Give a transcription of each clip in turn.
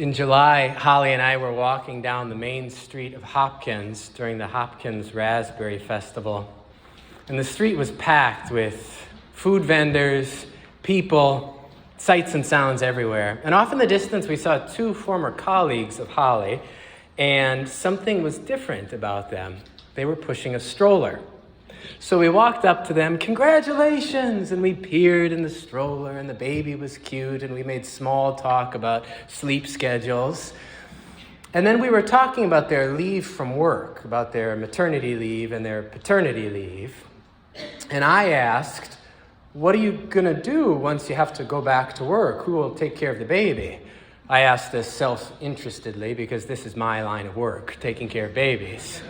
In July, Holly and I were walking down the main street of Hopkins during the Hopkins Raspberry Festival. And the street was packed with food vendors, people, sights and sounds everywhere. And off in the distance, we saw two former colleagues of Holly, and something was different about them. They were pushing a stroller. So we walked up to them, "Congratulations!" And we peered in the stroller, and the baby was cute, and we made small talk about sleep schedules. And then we were talking about their leave from work, about their maternity leave and their paternity leave. And I asked, "What are you going to do once you have to go back to work? Who will take care of the baby?" I asked this self-interestedly because this is my line of work, taking care of babies.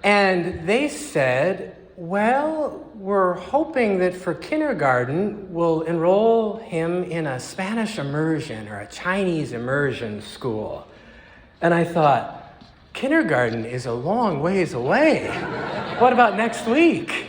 And they said, "Well, we're hoping that for kindergarten, we'll enroll him in a Spanish immersion or a Chinese immersion school." And I thought, kindergarten is a long ways away. What about next week?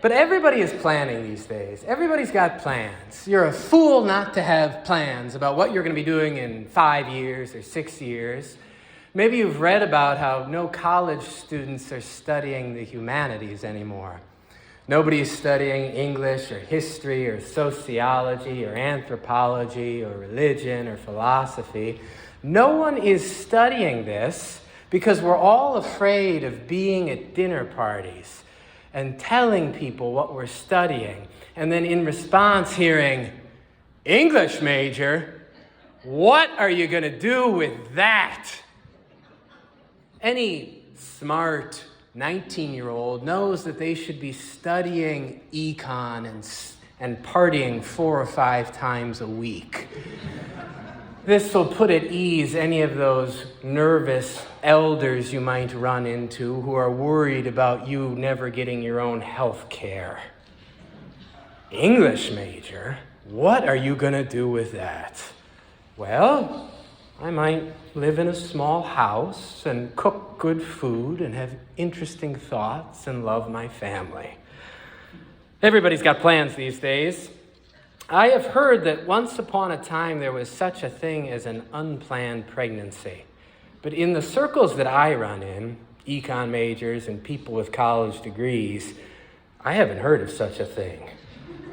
But everybody is planning these days. Everybody's got plans. You're a fool not to have plans about what you're going to be doing in 5 years or 6 years. Maybe you've read about how no college students are studying the humanities anymore. Nobody's studying English or history or sociology or anthropology or religion or philosophy. No one is studying this because we're all afraid of being at dinner parties and telling people what we're studying, and then in response hearing, "English major? What are you going to do with that?" Any smart 19-year-old knows that they should be studying econ and partying 4 or 5 times a week. This will put at ease any of those nervous elders you might run into who are worried about you never getting your own health care. "English major? What are you going to do with that?" "Well, I might live in a small house and cook good food and have interesting thoughts and love my family." Everybody's got plans these days. I have heard that once upon a time there was such a thing as an unplanned pregnancy. But in the circles that I run in, econ majors and people with college degrees, I haven't heard of such a thing.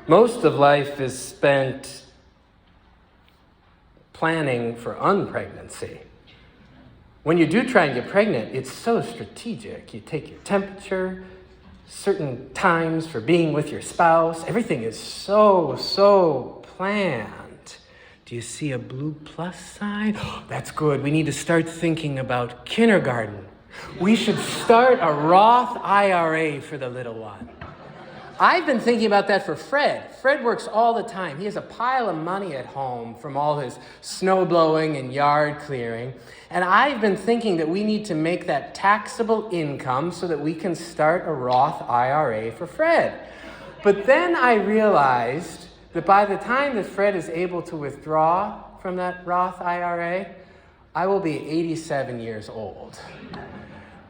Most of life is spent planning for unpregnancy. When you do try and get pregnant, it's so strategic. You take your temperature, certain times for being with your spouse. Everything is so planned. Do you see a blue plus sign? That's good. We need to start thinking about kindergarten. We should start a Roth IRA for the little one. I've been thinking about that for Fred. Fred works all the time. He has a pile of money at home from all his snow blowing and yard clearing. And I've been thinking that we need to make that taxable income so that we can start a Roth IRA for Fred. But then I realized that by the time that Fred is able to withdraw from that Roth IRA, I will be 87 years old.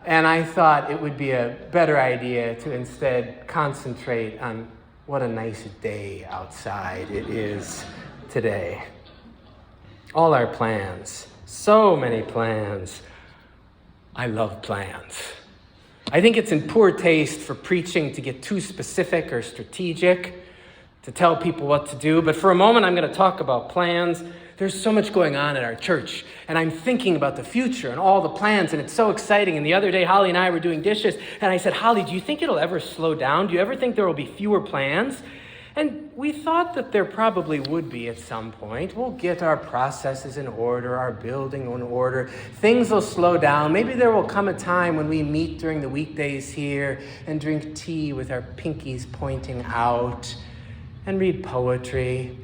And I thought it would be a better idea to instead concentrate on what a nice day outside it is today. All our plans, so many plans. I love plans. I think it's in poor taste for preaching to get too specific or strategic, to tell people what to do. But for a moment, I'm going to talk about plans. There's so much going on at our church, and I'm thinking about the future and all the plans, and it's so exciting. And the other day, Holly and I were doing dishes, and I said, "Holly, do you think it'll ever slow down? Do you ever think there will be fewer plans?" And we thought that there probably would be at some point. We'll get our processes in order, our building in order. Things will slow down. Maybe there will come a time when we meet during the weekdays here and drink tea with our pinkies pointing out and read poetry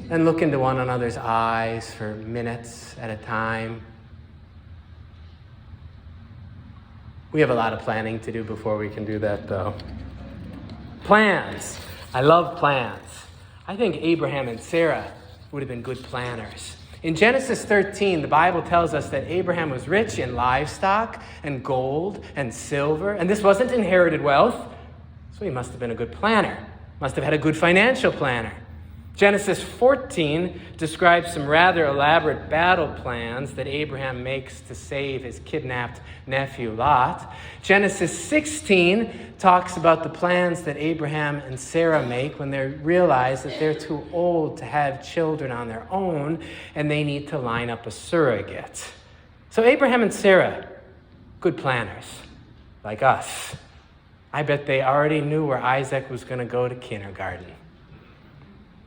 and look into one another's eyes for minutes at a time. We have a lot of planning to do before we can do that, though. Plans. I love plans. I think Abraham and Sarah would have been good planners. In Genesis 13, the Bible tells us that Abraham was rich in livestock and gold and silver, and this wasn't inherited wealth, so he must have been a good planner. Must have had a good financial planner. Genesis 14 describes some rather elaborate battle plans that Abraham makes to save his kidnapped nephew Lot. Genesis 16 talks about the plans that Abraham and Sarah make when they realize that they're too old to have children on their own and they need to line up a surrogate. So Abraham and Sarah, good planners, like us. I bet they already knew where Isaac was going to go to kindergarten.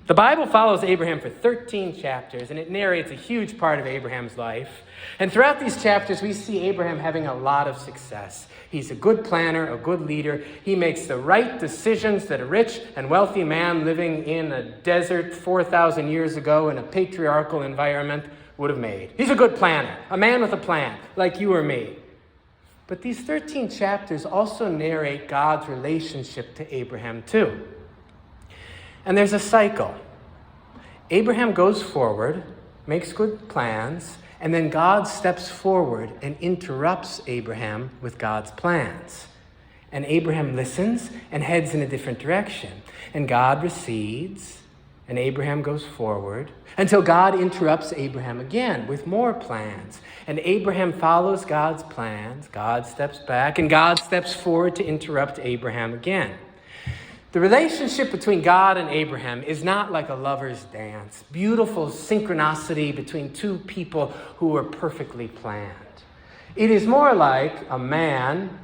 The Bible follows Abraham for 13 chapters, and it narrates a huge part of Abraham's life. And throughout these chapters, we see Abraham having a lot of success. He's a good planner, a good leader. He makes the right decisions that a rich and wealthy man living in a desert 4,000 years ago in a patriarchal environment would have made. He's a good planner, a man with a plan, like you or me. But these 13 chapters also narrate God's relationship to Abraham too. And there's a cycle. Abraham goes forward, makes good plans, and then God steps forward and interrupts Abraham with God's plans. And Abraham listens and heads in a different direction. And God recedes, and Abraham goes forward, until God interrupts Abraham again with more plans. And Abraham follows God's plans, God steps back, and God steps forward to interrupt Abraham again. The relationship between God and Abraham is not like a lover's dance, beautiful synchronicity between two people who are perfectly planned. It is more like a man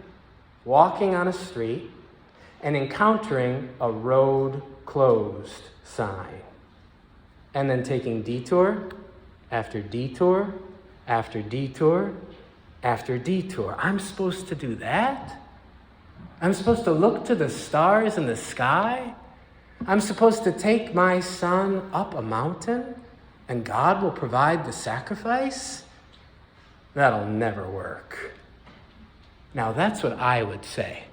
walking on a street and encountering a road closed sign, and then taking detour after detour after detour after detour. I'm supposed to do that? I'm supposed to look to the stars in the sky? I'm supposed to take my son up a mountain and God will provide the sacrifice? That'll never work. Now that's what I would say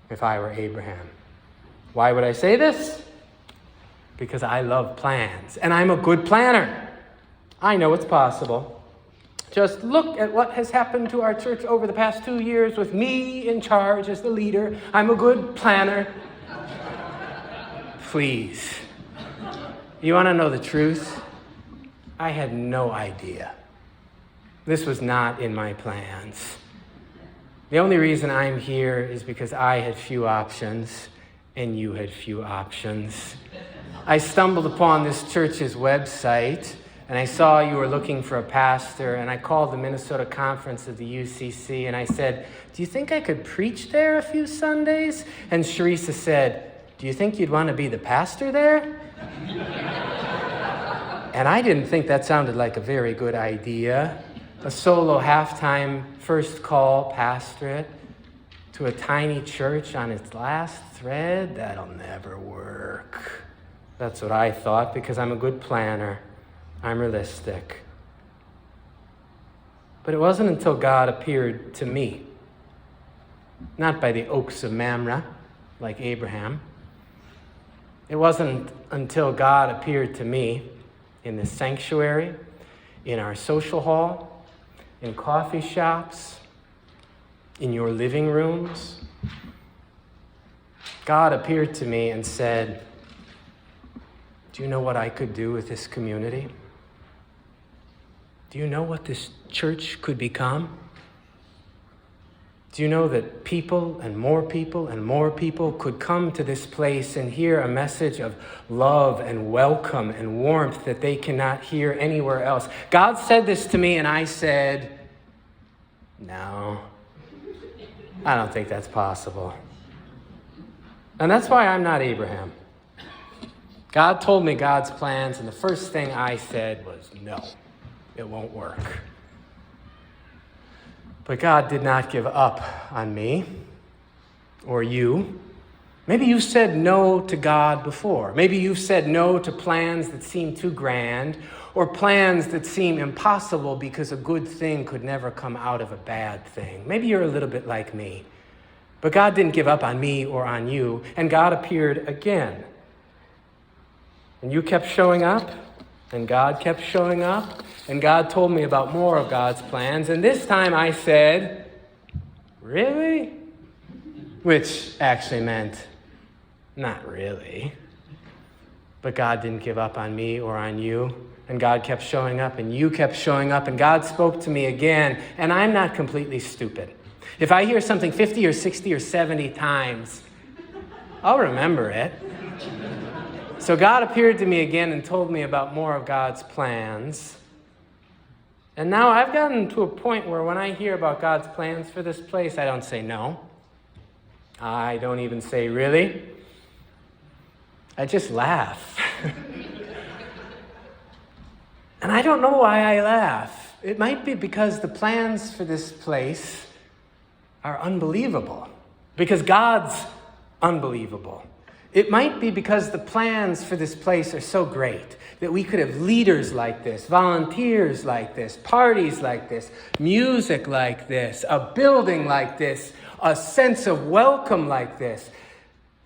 if I were Abraham. Why would I say this? Because I love plans and I'm a good planner. I know it's possible. Just look at what has happened to our church over the past 2 years with me in charge as the leader. I'm a good planner. Please. You want to know the truth? I had no idea. This was not in my plans. The only reason I'm here is because I had few options and you had few options. I stumbled upon this church's website and I saw you were looking for a pastor, and I called the Minnesota Conference of the UCC, and I said, do you think I could preach there a few Sundays? And Sharissa said, do you think you'd want to be the pastor there? And I didn't think that sounded like a very good idea. A solo halftime first call pastorate to a tiny church on its last thread? That'll never work. That's what I thought, because I'm a good planner. I'm realistic. But it wasn't until God appeared to me, not by the oaks of Mamre, like Abraham. It wasn't until God appeared to me in the sanctuary, in our social hall, in coffee shops, in your living rooms. God appeared to me and said, do you know what I could do with this community? Do you know what this church could become? Do you know that people and more people could come to this place and hear a message of love and welcome and warmth that they cannot hear anywhere else? God said this to me and I said, no, I don't think that's possible. And that's why I'm not Abraham. God told me God's plans, and the first thing I said was, no, it won't work. But God did not give up on me or you. Maybe you've said no to God before. Maybe you've said no to plans that seem too grand, or plans that seem impossible because a good thing could never come out of a bad thing. Maybe you're a little bit like me. But God didn't give up on me or on you, and God appeared again. And you kept showing up, and God kept showing up, and God told me about more of God's plans. And this time I said, really? Which actually meant, not really. But God didn't give up on me or on you. And God kept showing up, and you kept showing up, and God spoke to me again. And I'm not completely stupid. If I hear something 50 or 60 or 70 times, I'll remember it. So God appeared to me again and told me about more of God's plans. And now I've gotten to a point where when I hear about God's plans for this place, I don't say no. I don't even say really. I just laugh. And I don't know why I laugh. It might be because the plans for this place are unbelievable. Because God's unbelievable. It might be because the plans for this place are so great that we could have leaders like this, volunteers like this, parties like this, music like this, a building like this, a sense of welcome like this.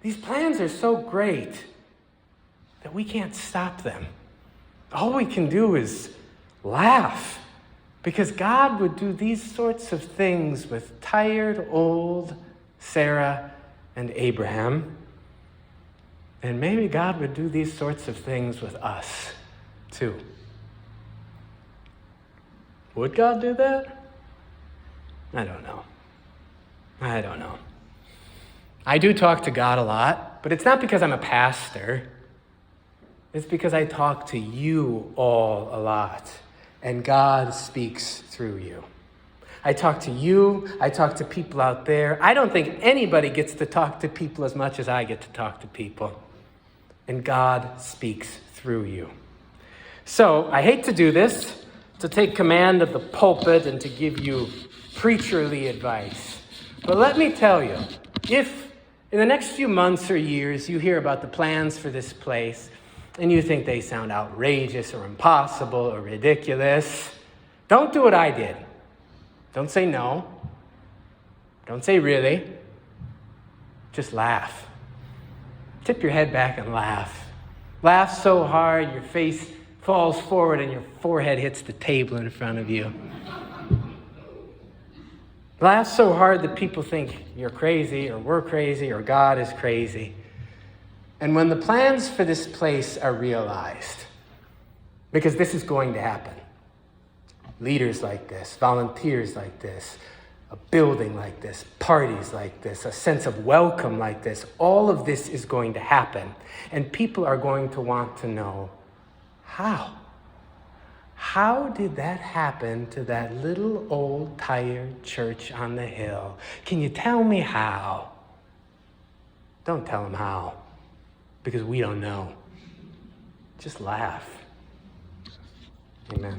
These plans are so great that we can't stop them. All we can do is laugh, because God would do these sorts of things with tired old Sarah and Abraham. And maybe God would do these sorts of things with us, too. Would God do that? I don't know. I do talk to God a lot, but it's not because I'm a pastor. It's because I talk to you all a lot, and God speaks through you. I talk to you, I talk to people out there. I don't think anybody gets to talk to people as much as I get to talk to people. And God speaks through you. So I hate to do this, to take command of the pulpit and to give you preacherly advice. But let me tell you, if in the next few months or years you hear about the plans for this place and you think they sound outrageous or impossible or ridiculous, don't do what I did. Don't say no. Don't say really. Just laugh. Tip your head back and laugh. Laugh so hard your face falls forward and your forehead hits the table in front of you. Laugh so hard that people think you're crazy or we're crazy or God is crazy. And when the plans for this place are realized, because this is going to happen, leaders like this, volunteers like this, a building like this, parties like this, a sense of welcome like this, all of this is going to happen. And people are going to want to know, how? How did that happen to that little old tired church on the hill? Can you tell me how? Don't tell them how, because we don't know. Just laugh. Amen.